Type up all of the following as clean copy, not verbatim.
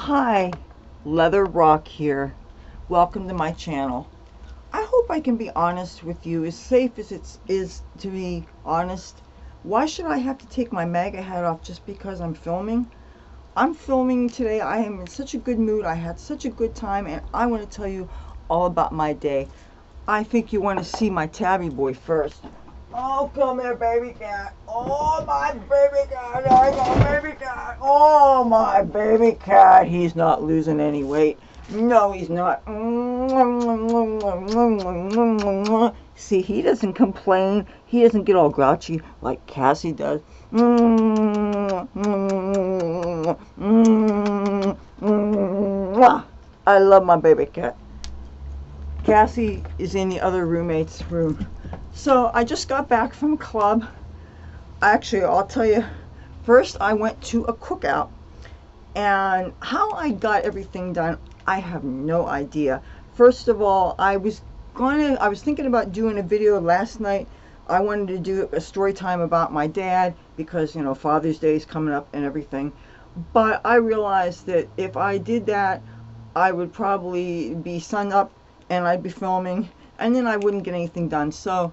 Hi, Leather Rokk here. Welcome to my channel. I hope I can be honest with you, as safe as it is to be honest. Why should I have to take my MAGA hat off just because I'm filming? I'm filming today. I am in such a good mood. I had such a good time, and I want to tell you all about my day. I think you want to see my tabby boy first. Oh, come here, baby cat. Oh, my baby cat. There you go, baby cat. Oh, my baby cat. He's not losing any weight. No, he's not. See, he doesn't complain. He doesn't get all grouchy like Cassie does. I love my baby cat. Cassie is in the other roommate's room. So I just got back from club. Actually, I'll tell you, first I went to a cookout, and how I got everything done, I have no idea. First of all, I was thinking about doing a video last night. I wanted to do a story time about my dad because, you know, Father's Day is coming up and everything. But I realized that if I did that, I would probably be sun up and I'd be filming, and then I wouldn't get anything done. So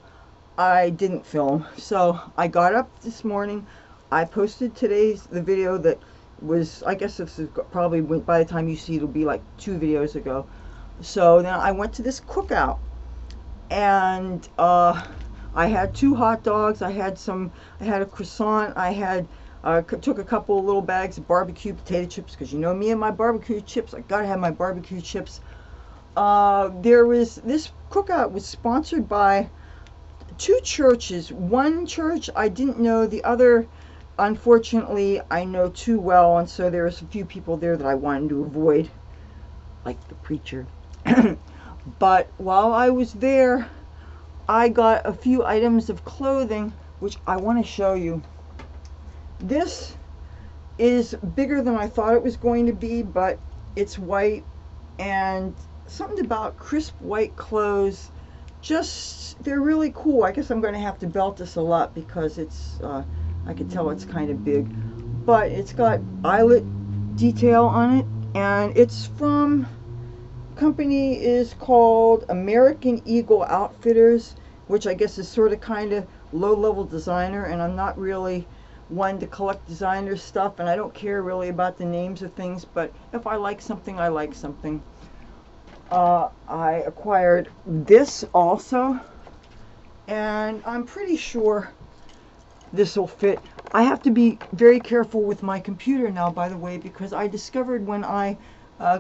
I didn't film. So I got up this morning. I posted the video that was, I guess this is probably, by the time you see, it'll be like 2 videos ago. So then I went to this cookout, and I had 2 hot dogs. I had a croissant. I had took a couple of little bags of barbecue potato chips, because you know me and my barbecue chips. I gotta have my barbecue chips. This cookout was sponsored by 2 churches. One church I didn't know, the other unfortunately I know too well, and so there was a few people there that I wanted to avoid, like the preacher. But while I was there, I got a few items of clothing which I want to show you. This is bigger than I thought it was going to be, but it's white, and something about crisp white clothes, they're really cool. I guess I'm going to have to belt this a lot because it's I can tell it's kind of big, but it's got eyelet detail on it, and it's from, company is called American Eagle Outfitters, which I guess is sort of kind of low-level designer, and I'm not really one to collect designer stuff, and I don't care really about the names of things, but if I like something, I like something. I acquired this also, and I'm pretty sure this will fit. I have to be very careful with my computer now, by the way, because I discovered when I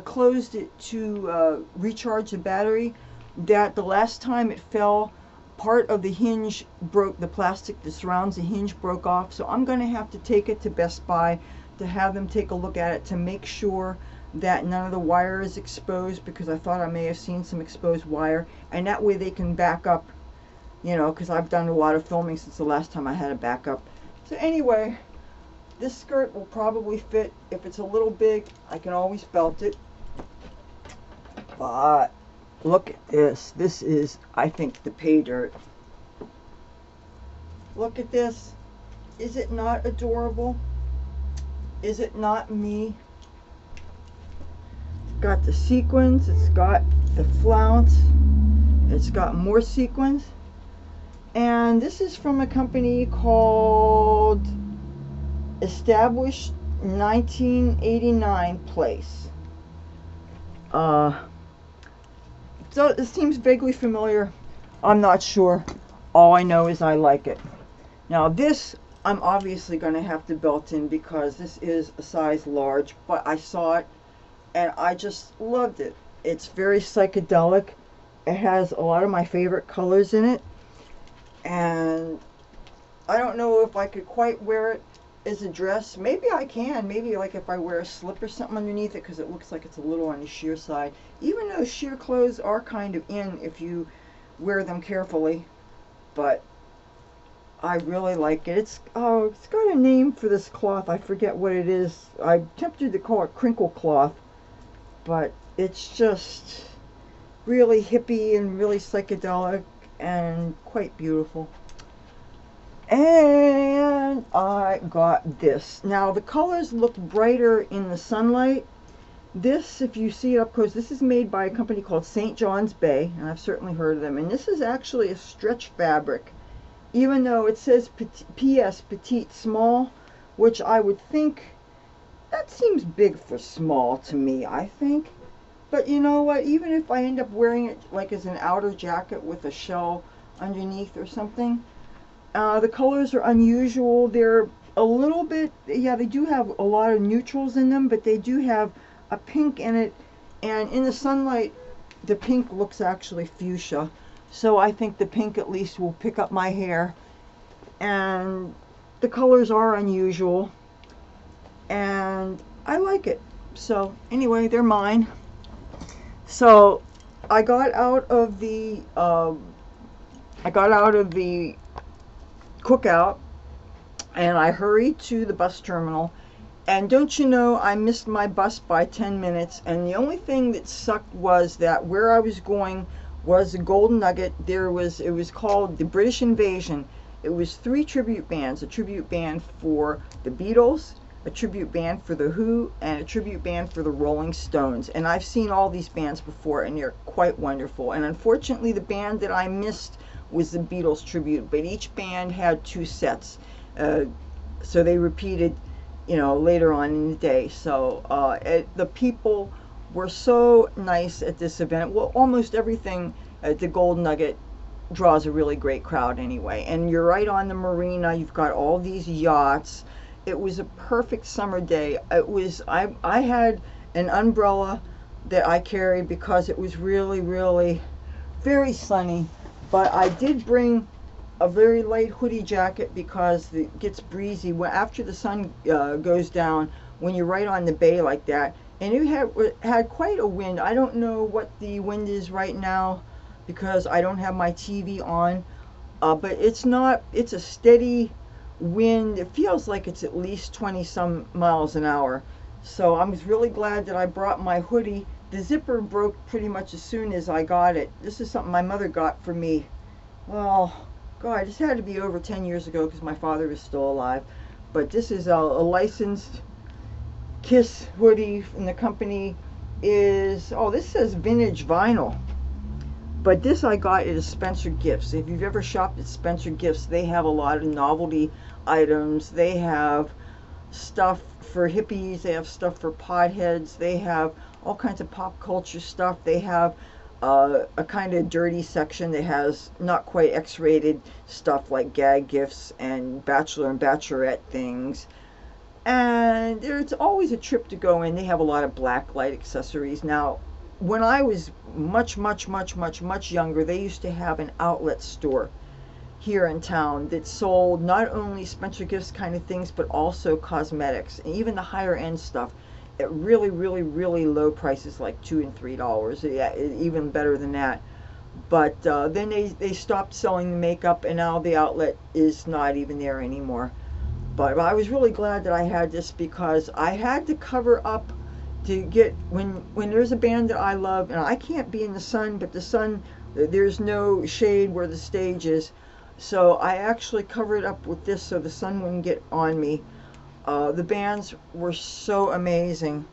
closed it to recharge the battery that the last time it fell, part of the hinge broke, the plastic that surrounds the hinge broke off. So I'm going to have to take it to Best Buy to have them take a look at it to make sure that none of the wire is exposed, because I thought I may have seen some exposed wire, and that way they can back up, you know, because I've done a lot of filming since the last time I had a backup. So anyway, this skirt will probably fit. If it's a little big, I can always belt it. But look at this. This is, I think, the pay dirt. Look at this. Is it not adorable? Is it not me? It's got the sequins. It's got the flounce. It's got more sequins. And this is from a company called Established 1989 Place. So it seems vaguely familiar. I'm not sure. All I know is I like it. Now this, I'm obviously going to have to belt in because this is a size large, but I saw it and I just loved it. It's very psychedelic. It has a lot of my favorite colors in it, and I don't know if I could quite wear it as a dress. Maybe I can. Maybe like if I wear a slip or something underneath it, because it looks like it's a little on the sheer side. Even though sheer clothes are kind of in if you wear them carefully. But I really like it. It's got a name for this cloth. I forget what it is. I'm tempted to call it crinkle cloth, but it's just really hippie and really psychedelic and quite beautiful. And I got this. Now the colors look brighter in the sunlight, This, if you see it up close, this is made by a company called St. John's Bay, and I've certainly heard of them. And this is actually a stretch fabric, even though it says PS petite small, which I would think that seems big for small to me, I think. But you know what? Even if I end up wearing it like as an outer jacket with a shell underneath or something, the colors are unusual. They're a little bit, yeah, they do have a lot of neutrals in them, but they do have a pink in it. And in the sunlight, the pink looks actually fuchsia. So I think the pink at least will pick up my hair. And the colors are unusual. And I like it. So anyway, they're mine. So I got out of the cookout, and I hurried to the bus terminal. And don't you know, I missed my bus by 10 minutes. And the only thing that sucked was that where I was going was a Golden Nugget. It was called the British Invasion. It was 3 tribute bands: a tribute band for the Beatles, a tribute band for the Who, and a tribute band for the Rolling Stones. And I've seen all these bands before, and they're quite wonderful. And unfortunately, the band that I missed was the Beatles tribute, but each band had 2 sets, so they repeated, you know, later on in the day. So the people were so nice at this event. Well, almost everything at the Golden Nugget draws a really great crowd anyway. And you're right on the marina. You've got all these yachts. It was a perfect summer day. I had an umbrella that I carried because it was really, really very sunny. But I did bring a very light hoodie jacket because it gets breezy after the sun goes down when you're right on the bay like that. And it had quite a wind. I don't know what the wind is right now because I don't have my TV on, but it's a steady wind. It feels like it's at least 20 some miles an hour. So I was really glad that I brought my hoodie. The zipper broke pretty much as soon as I got it. This is something my mother got for me. Well, God, this had to be over 10 years ago because my father is still alive. But this is a licensed Kiss hoodie, and the company is, oh, this says vintage vinyl. But this I got at Spencer Gifts. If you've ever shopped at Spencer Gifts, they have a lot of novelty items. They have stuff for hippies. They have stuff for potheads. They have all kinds of pop culture stuff. They have a kind of dirty section that has not quite X-rated stuff like gag gifts and bachelor and bachelorette things. And it's always a trip to go in. They have a lot of black light accessories. Now, when I was much younger, they used to have an outlet store here in town that sold not only Spencer Gifts kind of things, but also cosmetics and even the higher end stuff at really low prices, like $2 and $3. Yeah, even better than that. But then they stopped selling the makeup, and now the outlet is not even there anymore. But I was really glad that I had this because I had to cover up to get, when there's a band that I love, and I can't be in the sun, but the sun, there's no shade where the stage is, so I actually covered up with this so the sun wouldn't get on me. The bands were so amazing.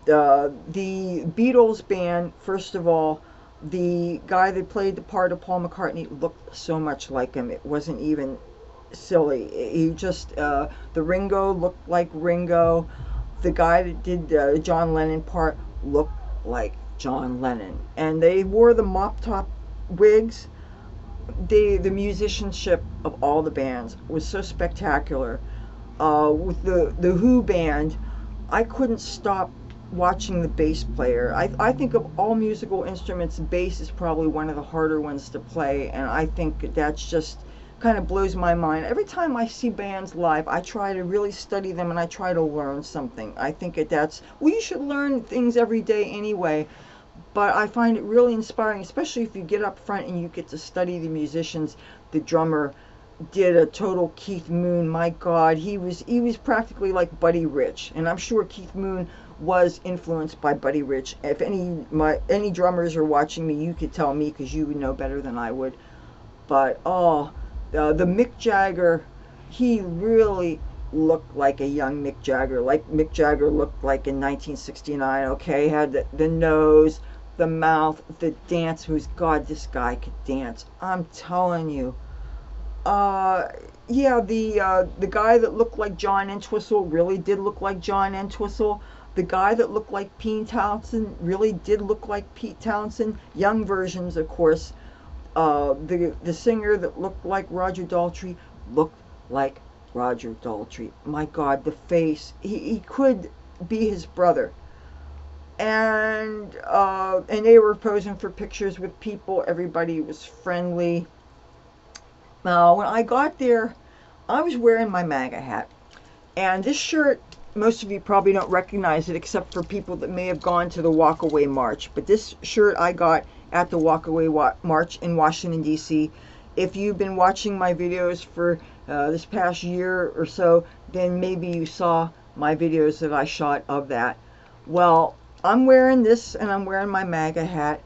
The Beatles band, first of all, the guy that played the part of Paul McCartney looked so much like him. It wasn't even silly. He just, the Ringo looked like Ringo. The guy that did the John Lennon part looked like John Lennon. And they wore the mop top wigs. The musicianship of all the bands was so spectacular. With the Who band, I couldn't stop watching the bass player. I think of all musical instruments, bass is probably one of the harder ones to play, and I think that's just kind of blows my mind. Every time I see bands live, I try to really study them and I try to learn something. I think that's, well, you should learn things every day anyway, but I find it really inspiring, especially if you get up front and you get to study the musicians. The drummer did a total Keith Moon. My God, he was practically like Buddy Rich, and I'm sure Keith Moon was influenced by Buddy Rich. If any drummers are watching me, you could tell me because you would know better than I would. But the Mick Jagger, he really look like a young Mick Jagger, like Mick Jagger looked like in 1969, okay? Had the nose, the mouth, the dance. Who's God, this guy could dance. I'm telling you. Uh, yeah, the guy that looked like John Entwistle really did look like John Entwistle. The guy that looked like Pete Townsend really did look like Pete Townsend. Young versions, of course. The singer that looked like Roger Daltrey looked like Roger Daltrey. My God, the face. He could be his brother. And they were posing for pictures with people. Everybody was friendly. Now, when I got there, I was wearing my MAGA hat. And this shirt, most of you probably don't recognize it except for people that may have gone to the Walkaway March. But this shirt I got at the Walkaway March in Washington, D.C. If you've been watching my videos for this past year or so, then maybe you saw my videos that I shot of that. Well, I'm wearing this and I'm wearing my MAGA hat.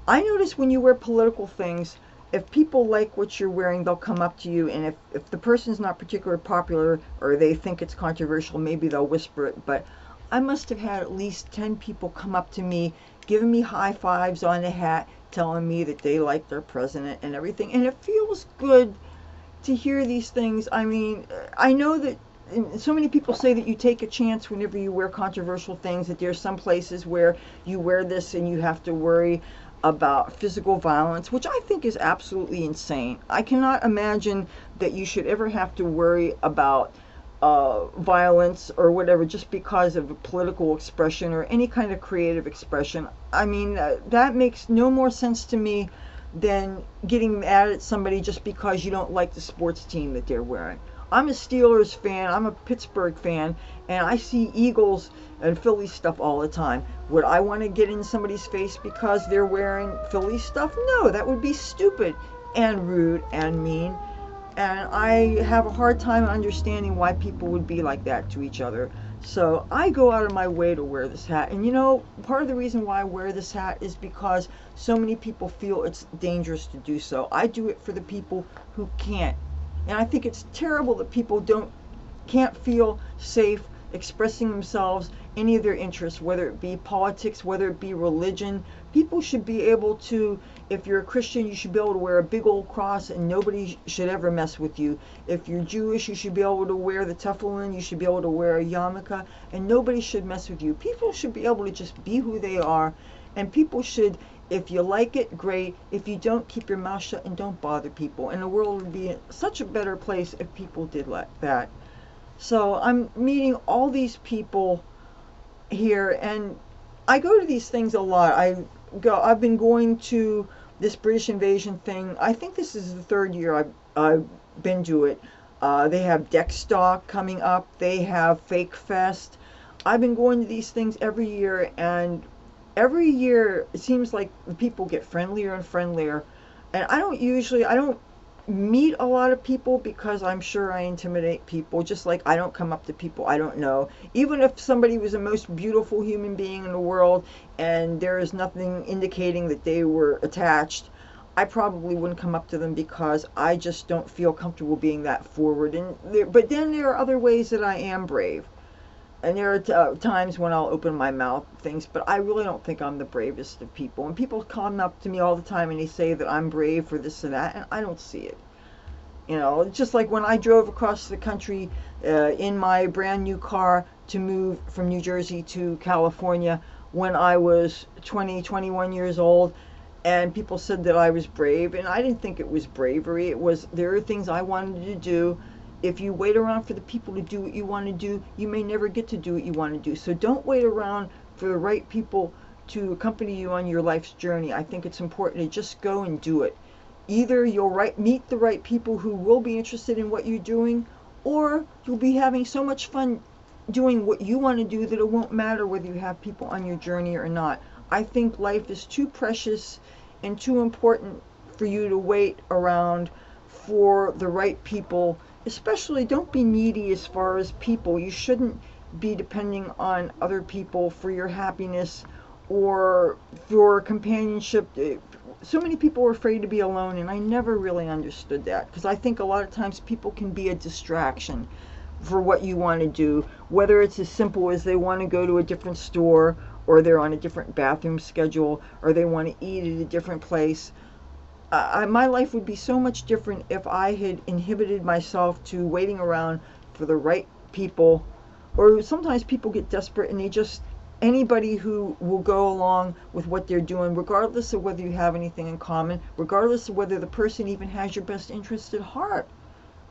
I notice when you wear political things, if people like what you're wearing, they'll come up to you, and if the person's not particularly popular or they think it's controversial, maybe they'll whisper it. But I must have had at least 10 people come up to me, giving me high fives on the hat, telling me that they like their president and everything. And it feels good to hear these things. I mean, I know that so many people say that you take a chance whenever you wear controversial things, that there's some places where you wear this and you have to worry about physical violence, which I think is absolutely insane. I cannot imagine that you should ever have to worry about violence or whatever just because of a political expression or any kind of creative expression. I mean, that makes no more sense to me than getting mad at somebody just because you don't like the sports team that they're wearing. I'm a Steelers fan, I'm a Pittsburgh fan, and I see Eagles and Philly stuff all the time. Would I want to get in somebody's face because they're wearing Philly stuff? No, that would be stupid and rude and mean. And I have a hard time understanding why people would be like that to each other. So I go out of my way to wear this hat. And you know, part of the reason why I wear this hat is because so many people feel it's dangerous to do so. I do it for the people who can't. And I think it's terrible that people can't feel safe expressing themselves, any of their interests, whether it be politics, whether it be religion. People should be able to, if you're a Christian, you should be able to wear a big old cross and nobody should ever mess with you. If you're Jewish, you should be able to wear the tefillin, you should be able to wear a yarmulke, and nobody should mess with you. People should be able to just be who they are, and people should, if you like it, great. If you don't, keep your mouth shut and don't bother people. And the world would be such a better place if people did like that. So I'm meeting all these people here, and I go to these things a lot. I've been going to this British invasion thing. I think this is the third year I've been to it. They have Deckstock coming up. They have Fake Fest. I've been going to these things every year, and every year it seems like the people get friendlier and friendlier. And I don't meet a lot of people because I'm sure I intimidate people, just like I don't come up to people I don't know. Even if somebody was the most beautiful human being in the world and there is nothing indicating that they were attached, I probably wouldn't come up to them because I just don't feel comfortable being that forward. But then there are other ways that I am brave. And there are times when I'll open my mouth things, but I really don't think I'm the bravest of people. And people come up to me all the time and they say that I'm brave for this and that, and I don't see it. You know, just like when I drove across the country in my brand new car to move from New Jersey to California when I was 21 years old, and people said that I was brave, and I didn't think it was bravery. There are things I wanted to do. If you wait around for the people to do what you want to do, you may never get to do what you want to do. So don't wait around for the right people to accompany you on your life's journey. I think it's important to just go and do it. Either you'll meet the right people who will be interested in what you're doing, or you'll be having so much fun doing what you want to do that it won't matter whether you have people on your journey or not. I think life is too precious and too important for you to wait around for the right people. Especially, don't be needy as far as people. You shouldn't be depending on other people for your happiness or for companionship. So many people are afraid to be alone, and I never really understood that, because I think a lot of times people can be a distraction. for what you want to do, whether it's as simple as they want to go to a different store, or they're on a different bathroom schedule, or they want to eat at a different place. My life would be so much different if I had inhibited myself to waiting around for the right people. Or sometimes people get desperate and they just, anybody who will go along with what they're doing, regardless of whether you have anything in common, regardless of whether the person even has your best interest at heart.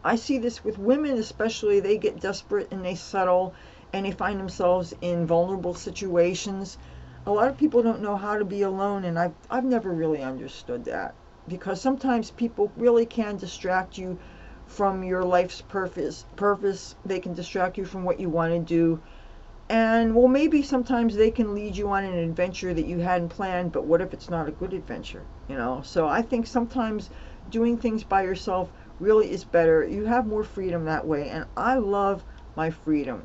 I see this with women especially. They get desperate and they settle and they find themselves in vulnerable situations. A lot of people don't know how to be alone, and I've never really understood that, because sometimes people really can distract you from your life's purpose. They can distract you from what you want to do. And well, maybe sometimes they can lead you on an adventure that you hadn't planned, but what if it's not a good adventure, you know? So I think sometimes doing things by yourself really is better. You have more freedom that way, and I love my freedom.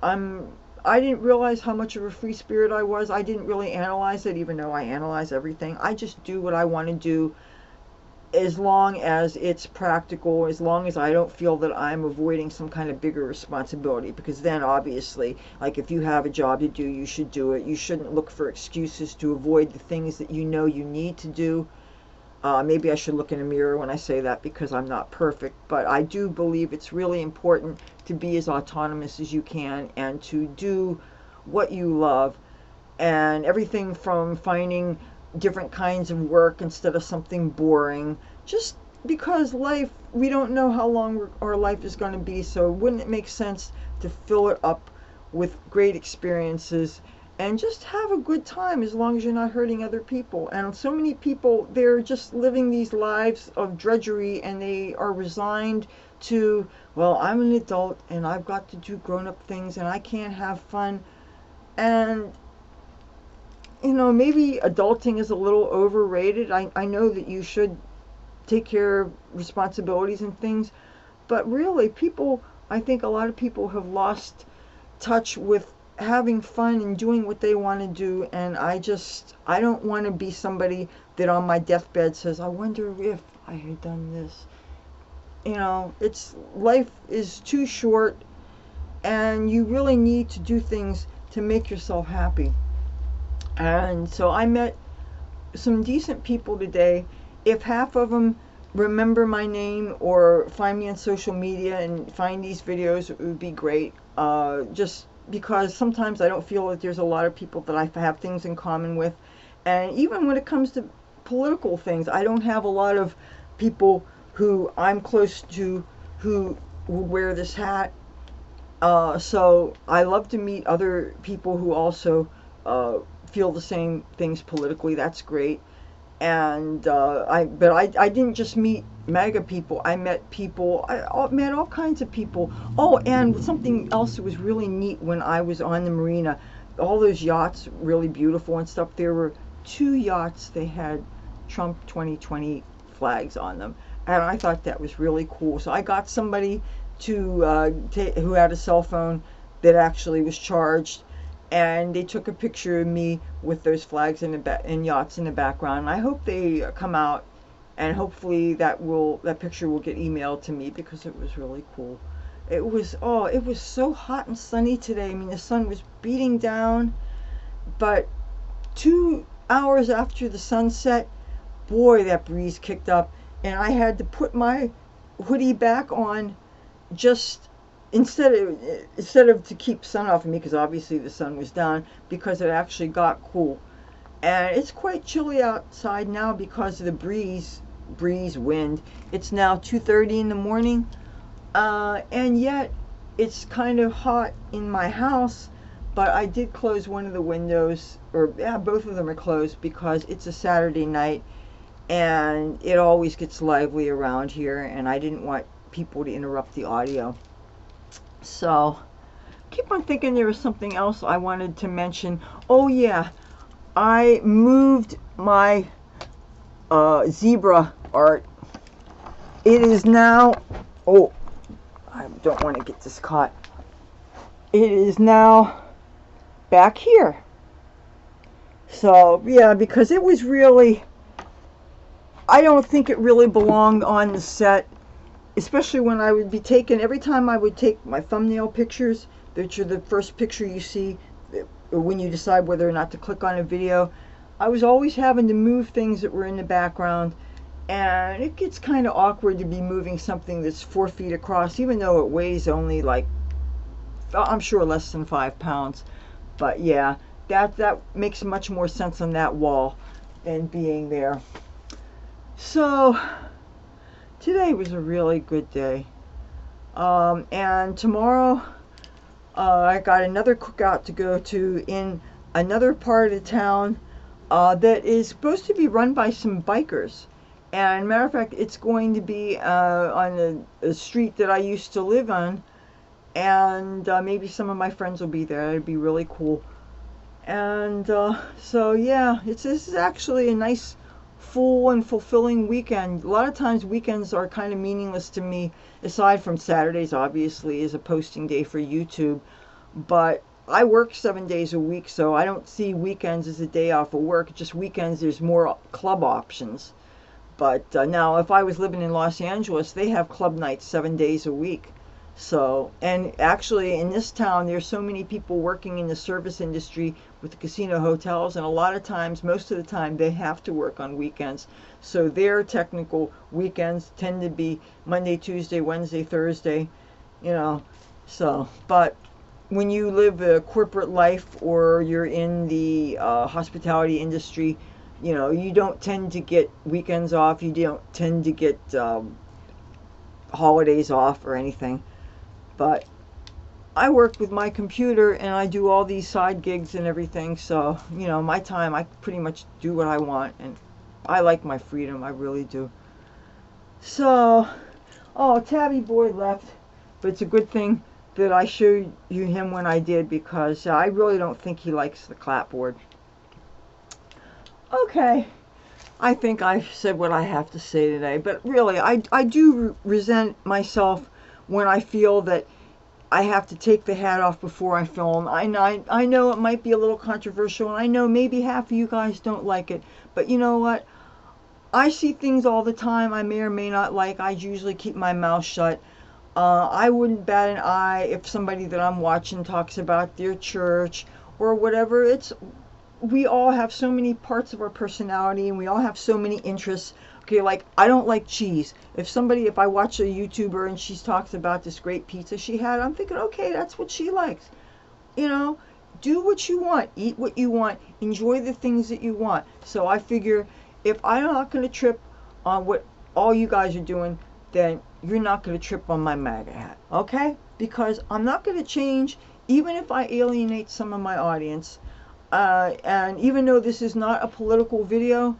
I didn't realize how much of a free spirit I was. I didn't really analyze it, even though I analyze everything. I just do what I want to do, as long as it's practical, as long as I don't feel that I'm avoiding some kind of bigger responsibility. Because then obviously, like, if you have a job to do, you should do it. You shouldn't look for excuses to avoid the things that you know you need to do. Maybe I should look in a mirror when I say that, because I'm not perfect, but I do believe it's really important to be as autonomous as you can and to do what you love. And everything from finding different kinds of work instead of something boring, just because life, we don't know how long our life is going to be, so wouldn't it make sense to fill it up with great experiences and just have a good time, as long as you're not hurting other people. And so many people, they're just living these lives of drudgery, and they are resigned to, well, I'm an adult and I've got to do grown-up things and I can't have fun. And you know, maybe adulting is a little overrated. I know that you should take care of responsibilities and things, but really people, I think a lot of people have lost touch with having fun and doing what they want to do. And I don't want to be somebody that on my deathbed says, I wonder if I had done this. You know, life is too short, and you really need to do things to make yourself happy. And so I met some decent people today. If half of them remember my name or find me on social media and find these videos, it would be great. Just because sometimes I don't feel that there's a lot of people that I have things in common with. And even when it comes to political things, I don't have a lot of people who I'm close to who would wear this hat. So I love to meet other people who also feel the same things politically. That's great. And I didn't just meet MAGA people. I met people. I met all kinds of people. Oh, and something else that was really neat when I was on the marina. All those yachts, really beautiful and stuff. There were 2 yachts. They had Trump 2020 flags on them, and I thought that was really cool. So I got somebody to who had a cell phone that actually was charged, and they took a picture of me with those flags and yachts in the background. And I hope they come out, and hopefully that picture will get emailed to me, because it was really cool. It was so hot and sunny today. I mean, the sun was beating down, but 2 hours after the sunset, boy, that breeze kicked up, and I had to put my hoodie back on, just instead of to keep sun off of me, because obviously the sun was down, because it actually got cool. And it's quite chilly outside now because of the wind. It's now 2:30 in the morning, and yet it's kind of hot in my house. But I did close one of the windows, or yeah, both of them are closed, because it's a Saturday night and it always gets lively around here, and I didn't want people to interrupt the audio. So keep on thinking there was something else I wanted to mention. Oh yeah, I moved my zebra art. It is now, oh, I don't want to get this caught. It is now back here. So yeah, because it was really, I don't think it really belonged on the set. especially when I would be taking, every time I would take my thumbnail pictures, which are the first picture you see when you decide whether or not to click on a video, I was always having to move things that were in the background, and it gets kind of awkward to be moving something that's 4 feet across, even though it weighs only like, I'm sure less than 5 pounds. But yeah, that makes much more sense on that wall than being there. So today was a really good day. And tomorrow I got another cookout to go to in another part of the town that is supposed to be run by some bikers. And matter of fact, it's going to be on a street that I used to live on, and maybe some of my friends will be there. It'd be really cool. And so yeah, this is actually a nice, full and fulfilling weekend. A lot of times weekends are kind of meaningless to me, aside from Saturdays, obviously, is a posting day for YouTube. But I work 7 days a week, so I don't see weekends as a day off of work. Just weekends, there's more club options. But now, if I was living in Los Angeles, they have club nights 7 days a week. So, and actually in this town, there's so many people working in the service industry with the casino hotels, and a lot of times, most of the time, they have to work on weekends. So their technical weekends tend to be Monday, Tuesday, Wednesday, Thursday, you know. So, but when you live a corporate life or you're in the hospitality industry, you know, you don't tend to get weekends off. You don't tend to get holidays off or anything. But I work with my computer and I do all these side gigs and everything. So, you know, my time, I pretty much do what I want. And I like my freedom. I really do. So, oh, Tabby Boy left. But it's a good thing that I showed you him when I did, because I really don't think he likes the clapboard. Okay, I think I've said what I have to say today, but really, I do resent myself when I feel that I have to take the hat off before I film. I know it might be a little controversial, and I know maybe half of you guys don't like it, but you know what? I see things all the time I may or may not like. I usually keep my mouth shut. I wouldn't bat an eye if somebody that I'm watching talks about their church or whatever. We all have so many parts of our personality, and we all have so many interests. Okay, like, I don't like cheese. If I watch a YouTuber and she talks about this great pizza she had, I'm thinking, okay, that's what she likes. You know, do what you want, eat what you want, enjoy the things that you want. So I figure, if I'm not going to trip on what all you guys are doing, then you're not going to trip on my MAGA hat, okay? Because I'm not going to change, even if I alienate some of my audience. And even though this is not a political video,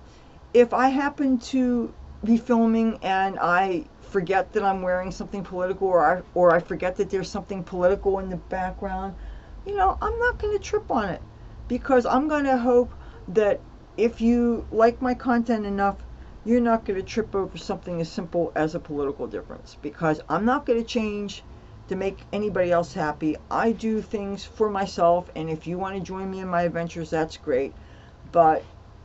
if I happen to be filming and I forget that I'm wearing something political, or I forget that there's something political in the background, you know, I'm not going to trip on it, because I'm going to hope that if you like my content enough, you're not going to trip over something as simple as a political difference, because I'm not going to change to make anybody else happy. I do things for myself, and if you want to join me in my adventures, that's great. But,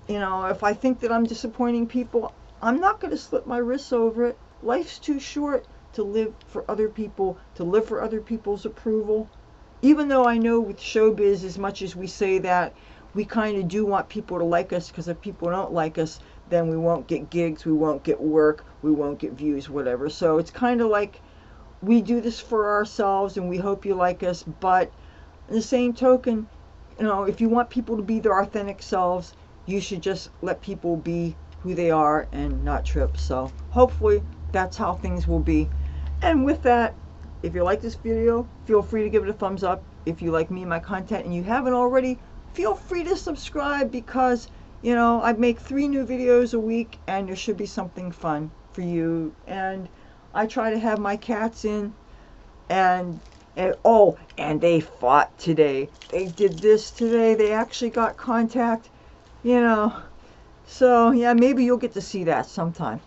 you know, if I think that I'm disappointing people, I'm not going to slip my wrists over it. Life's too short to live for other people, to live for other people's approval. Even though I know with showbiz, as much as we say that, we kind of do want people to like us, because if people don't like us, then we won't get gigs, we won't get work, we won't get views, whatever. So it's kind of like, we do this for ourselves and we hope you like us, but in the same token, you know, if you want people to be their authentic selves, you should just let people be who they are and not trip. So hopefully that's how things will be. And with that, if you like this video, feel free to give it a thumbs up. If you like me and my content and you haven't already, feel free to subscribe, because, you know, I make 3 new videos a week and there should be something fun for you. And I try to have my cats in, and oh, and they fought today. They did this today. They actually got contact, you know. So yeah, maybe you'll get to see that sometime.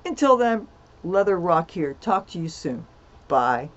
Until then, Leathur Rokk here. Talk to you soon. Bye.